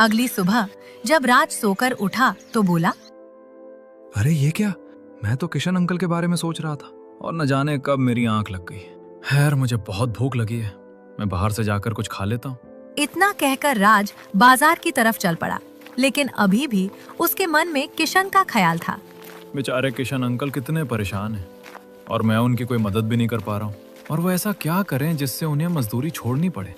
अगली सुबह जब राज सोकर उठा तो बोला, अरे ये क्या, मैं तो किशन अंकल के बारे में सोच रहा था और न जाने कब मेरी आंख लग गई। खैर मुझे बहुत भूख लगी है, मैं बाहर से जाकर कुछ खा लेता हूँ। इतना कहकर राज बाजार की तरफ चल पड़ा, लेकिन अभी भी उसके मन में किशन का ख्याल था। बेचारे किशन अंकल कितने परेशान हैं और मैं उनकी कोई मदद भी नहीं कर पा रहा हूँ, और वो ऐसा क्या करें जिससे उन्हें मजदूरी छोड़नी पड़े।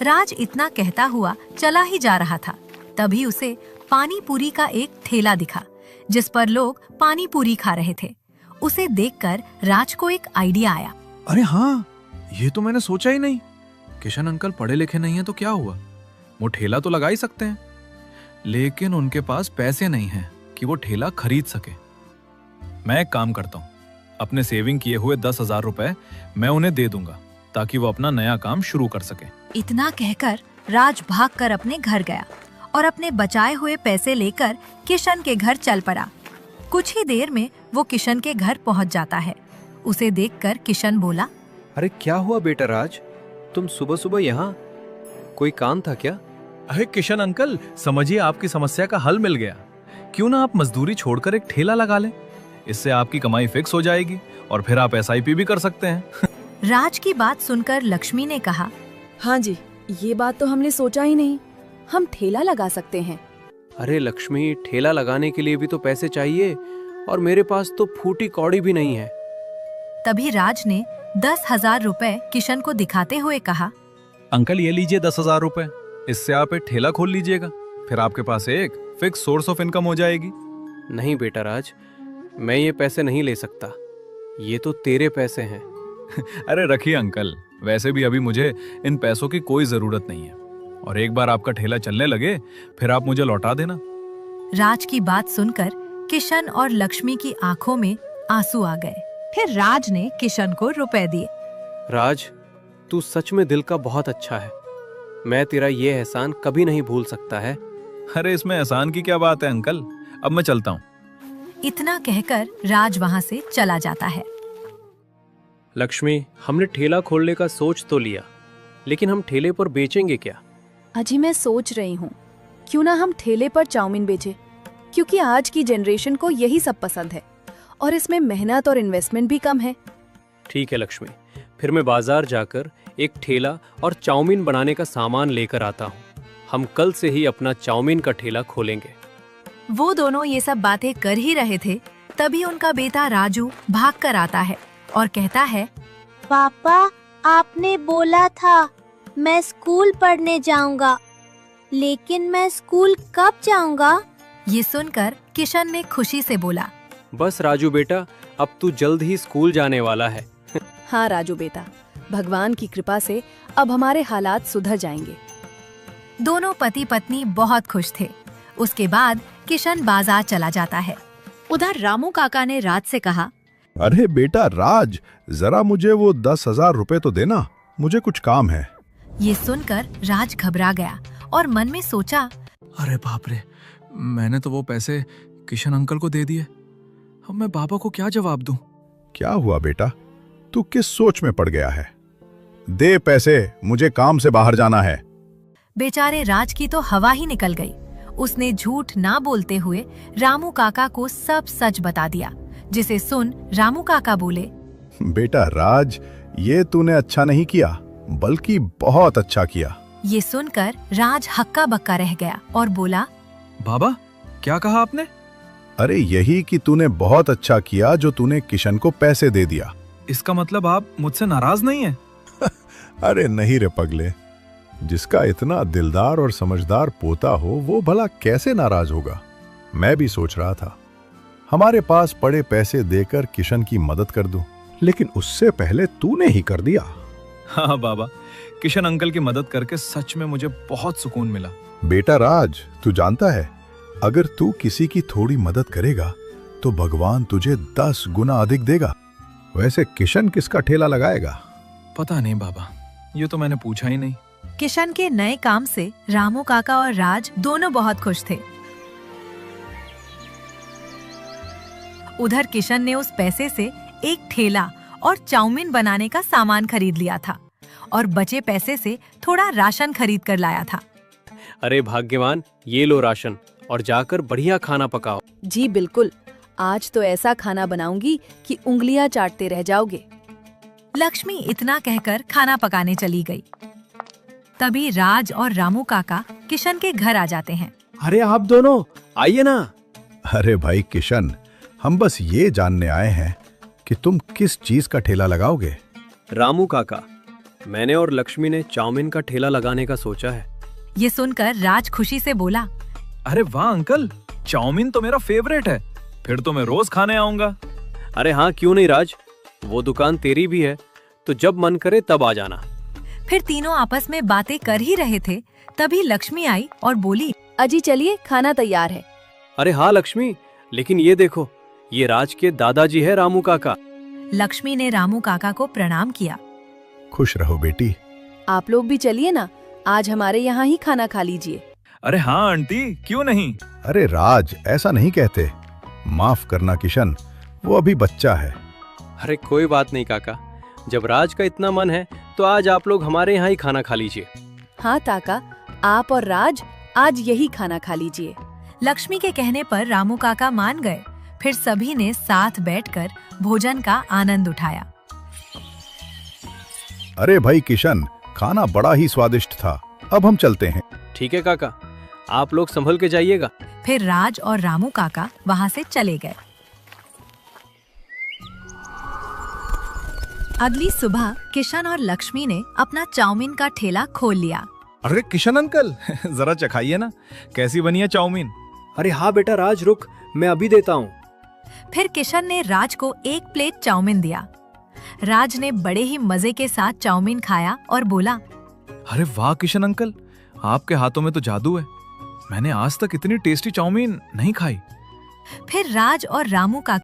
राज इतना कहता हुआ चला ही जा रहा था, तभी उसे पानी पूरी का एक ठेला दिखा जिस पर लोग पानी पूरी खा रहे थे। उसे देखकर राज को एक आइडिया आया। अरे हाँ, ये तो मैंने सोचा ही नहीं। किशन अंकल पढ़े लिखे नहीं है तो क्या हुआ, वो ठेला तो लगा ही सकते हैं, लेकिन उनके पास पैसे नहीं हैं कि वो ठेला खरीद सके। मैं एक काम करता हूँ, अपने सेविंग किए हुए 10,000 रुपए मैं उन्हें दे दूंगा ताकि वो अपना नया काम शुरू कर सके। इतना कहकर राज भागकर अपने घर गया और अपने बचाए हुए पैसे लेकर किशन के घर चल पड़ा। कुछ ही देर में वो किशन के घर पहुंच जाता है। उसे देखकर किशन बोला, अरे क्या हुआ बेटा राज, तुम सुबह सुबह यहाँ, कोई काम था क्या? अरे किशन अंकल, समझिए आपकी समस्या का हल मिल गया। क्यों ना आप मजदूरी छोड़कर एक ठेला लगा लें, इससे आपकी कमाई फिक्स हो जाएगी और फिर आप SIP भी कर सकते हैं। राज की बात सुनकर लक्ष्मी ने कहा, हाँ जी, ये बात तो हमने सोचा ही नहीं, हम ठेला लगा सकते हैं। अरे लक्ष्मी, ठेला लगाने के लिए भी तो पैसे चाहिए और मेरे पास तो फूटी कौड़ी भी नहीं है। तभी राज ने 10,000 रुपए किशन को दिखाते हुए कहा, अंकल ये लीजिए 10,000 रुपए, इससे आप एक ठेला खोल लीजिएगा, फिर आपके पास एक फिक्स सोर्स ऑफ इनकम हो जाएगी। नहीं बेटा राज, मैं ये पैसे नहीं ले सकता, ये तो तेरे पैसे हैं। अरे रखिए अंकल, वैसे भी अभी मुझे इन पैसों की कोई जरूरत नहीं है, और एक बार आपका ठेला चलने लगे फिर आप मुझे लौटा देना। राज की बात सुनकर किशन और लक्ष्मी की आंखों में आंसू आ गए। फिर राज ने किशन को रुपए दिए। राज, तू सच में दिल का बहुत अच्छा है, मैं तेरा ये एहसान कभी नहीं भूल सकता है। अरे इसमें एहसान की क्या बात है अंकल, अब मैं चलता हूँ। इतना कहकर राज वहाँ से चला जाता है। लक्ष्मी, हमने ठेला खोलने का सोच तो लिया, लेकिन हम ठेले पर बेचेंगे क्या? अजी मैं सोच रही हूँ, क्यों ना हम ठेले पर चाउमीन बेचें, क्योंकि आज की जनरेशन को यही सब पसंद है और इसमें मेहनत और इन्वेस्टमेंट भी कम है। ठीक है लक्ष्मी, फिर मैं बाजार जाकर एक ठेला और चाउमीन बनाने का सामान लेकर आता हूँ। हम कल से ही अपना चाउमीन का ठेला खोलेंगे। वो दोनों ये सब बातें कर ही रहे थे, तभी उनका बेटा राजू भागकर आता है और कहता है, पापा, आपने बोला था मैं स्कूल पढ़ने जाऊंगा, लेकिन मैं स्कूल कब जाऊंगा? ये सुनकर किशन ने खुशी से बोला, बस राजू बेटा, अब तू जल्द ही स्कूल जाने वाला है। हाँ राजू बेटा, भगवान की कृपा से अब हमारे हालात सुधर जाएंगे। दोनों पति पत्नी बहुत खुश थे। उसके बाद किशन बाजार चला जाता है। उधर रामू काका ने राज से कहा, अरे बेटा राज, जरा मुझे वो 10,000 रुपए तो देना, मुझे कुछ काम है। ये सुनकर राज घबरा गया और मन में सोचा, अरे बाप रे, मैंने तो वो पैसे किशन अंकल को दे दिए, अब मैं पापा को क्या जवाब दूं? क्या हुआ बेटा, तू किस सोच में पड़ गया है? दे पैसे, मुझे काम से बाहर जाना है। बेचारे राज की तो हवा ही निकल गई। उसने झूठ ना बोलते हुए रामू काका को सब सच बता दिया, जिसे सुन रामू काका बोले, बेटा राज, ये तूने अच्छा नहीं किया, बल्कि बहुत अच्छा किया। ये सुनकर राज हक्का बक्का रह गया और बोला, बाबा क्या कहा आपने? अरे यही कि तूने बहुत अच्छा किया जो तूने किशन को पैसे दे दिया। इसका मतलब आप मुझसे नाराज नहीं हैं? अरे नहीं रे पगले, जिसका इतना दिलदार और समझदार पोता हो वो भला कैसे नाराज होगा। मैं भी सोच रहा था हमारे पास पड़े पैसे देकर किशन की मदद कर दूं, लेकिन उससे पहले तूने ही कर दिया। हाँ बाबा, किशन अंकल की मदद करके सच में मुझे बहुत सुकून मिला। बेटा राज, तू जानता है, अगर तू किसी की थोड़ी मदद करेगा तो भगवान तुझे 10 गुना अधिक देगा। वैसे किशन किसका ठेला लगाएगा? पता नहीं बाबा, ये तो मैंने पूछा ही नहीं। किशन के नए काम से रामू काका और राज दोनों बहुत खुश थे। उधर किशन ने उस पैसे से एक ठेला और चाउमीन बनाने का सामान खरीद लिया था और बचे पैसे से थोड़ा राशन खरीद कर लाया था। अरे भाग्यवान, ये लो राशन और जाकर बढ़िया खाना पकाओ। जी बिल्कुल, आज तो ऐसा खाना बनाऊंगी कि उंगलियां चाटते रह जाओगे। लक्ष्मी इतना कहकर खाना पकाने चली गई। तभी राज और रामू काका किशन के घर आ जाते हैं। अरे आप दोनों आइए ना। अरे भाई किशन, हम बस ये जानने आए हैं कि तुम किस चीज का ठेला लगाओगे। रामू काका, मैंने और लक्ष्मी ने चाउमीन का ठेला लगाने का सोचा है। ये सुनकर राज खुशी से बोला, अरे वाह अंकल, चाउमीन तो मेरा फेवरेट है। फिर तो मैं रोज खाने आऊंगा। अरे हाँ, क्यों नहीं राज, वो दुकान तेरी भी है, तो जब मन करे तब आ जाना। फिर तीनों आपस में बातें कर ही रहे थे, तभी लक्ष्मी आई और बोली, अजी चलिए, खाना तैयार है। अरे हाँ लक्ष्मी, लेकिन ये देखो, ये राज के दादाजी है रामू काका। लक्ष्मी ने रामू काका को प्रणाम किया। खुश रहो बेटी। आप लोग भी चलिए ना, आज हमारे यहाँ ही खाना खा लीजिए। अरे हाँ आंटी, क्यों नहीं। अरे राज, ऐसा नहीं कहते। माफ करना किशन, वो अभी बच्चा है। अरे कोई बात नहीं काका, जब राज का इतना मन है तो आज आप लोग हमारे यहाँ ही खाना खा लीजिए। हाँ ताका, आप और राज आज यही खाना खा लीजिए। लक्ष्मी के कहने पर रामू काका मान गए। फिर सभी ने साथ बैठकर भोजन का आनंद उठाया। अरे भाई किशन, खाना बड़ा ही स्वादिष्ट था। अब हम चलते हैं। ठीक है काका, आप लोग संभल के जाइएगा। फिर राज और रामू काका वहां से चले गए। अगली सुबह किशन और लक्ष्मी ने अपना चाउमीन का ठेला खोल लिया। अरे किशन अंकल, जरा चखाइए ना, कैसी बनी है चाउमीन। अरे हाँ बेटा राज, रुक, मैं अभी देता हूँ। फिर किशन ने राज को एक प्लेट चाउमीन दिया। राज ने बड़े ही मजे के साथ चाउमीन खाया और बोला, अरे वाह किशन अंकल, आपके हाथों में तो जादू है। मैंने आज तक इतनी टेस्टी चाउमीन नहीं खाई। फिर राज और रामू काका